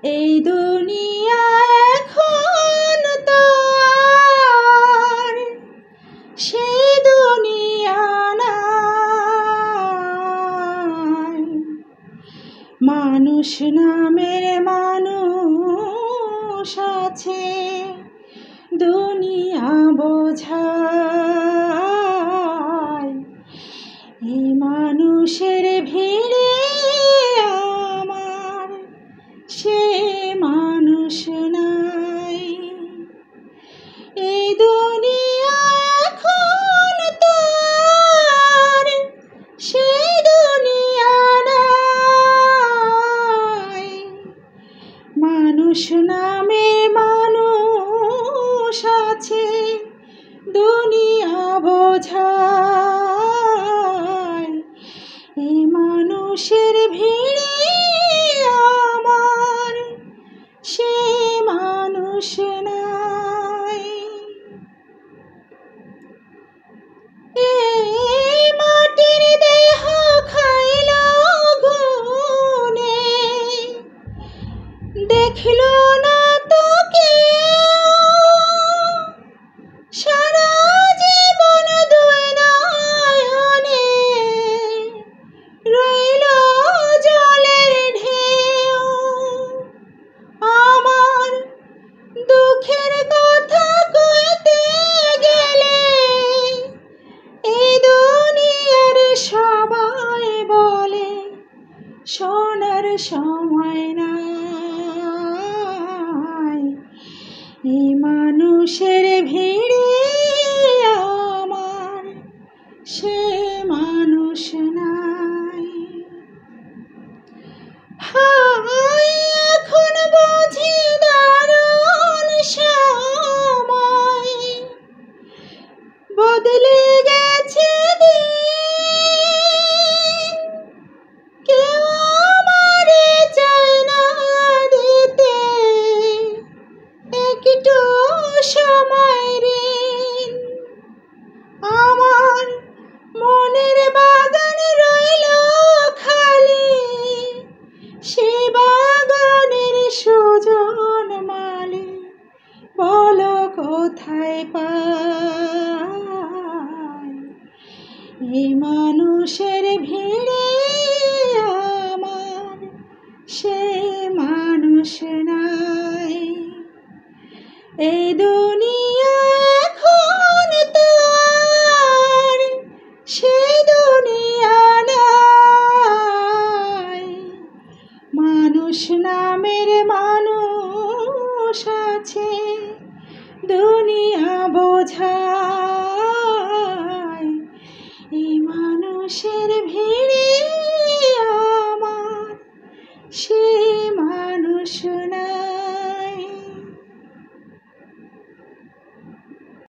এই দুনিয়া এখন তো আর সেই দুনিয়া নাই। মানুষ নামের মানুষ আছে, দুনিয়া বোঝায়। এই মানুষের ভিড়ে আমার সে মানুষ নাই। এই দুনিয়া এখন তো আর সেই দুনিয়া নাই। মানুষ নামের মানুষ আছে, দুনিয়া বোঝায়। এই মানুষের ভিড়ে আমার সে মানুষ নাই। এই মাটির দেহ খাইল গুনে, দেখল না তো কেউ। সারা জীবন দুই নয়নে রইল জলের ঢেউ। আমার দুঃখের কথা কইতে গেলে এই দুনিয়ার সবাই বলে শোনার সময় নাই। এই মানুষের ভিড়ে আমার সে মানুষ নাই। হায় এখন বুঝি দারুণ সময়, বদলে গেছে দিন। কেউ আমারে চায় না দিতে একটু সময় ঋণ। আমার মনের বাগান রইল খালি, সে বাগানের সুজন মালি বলো কোথায় পাই। এই মানুষের ভিড়ে আমার সে মানুষ নাই। এই দুনিয়া এখন তো আর সেই দুনিয়া নাই। মানুষ নামের মানুষ আছে, দুনিয়া বোঝায়। এই মানুষের ভিড়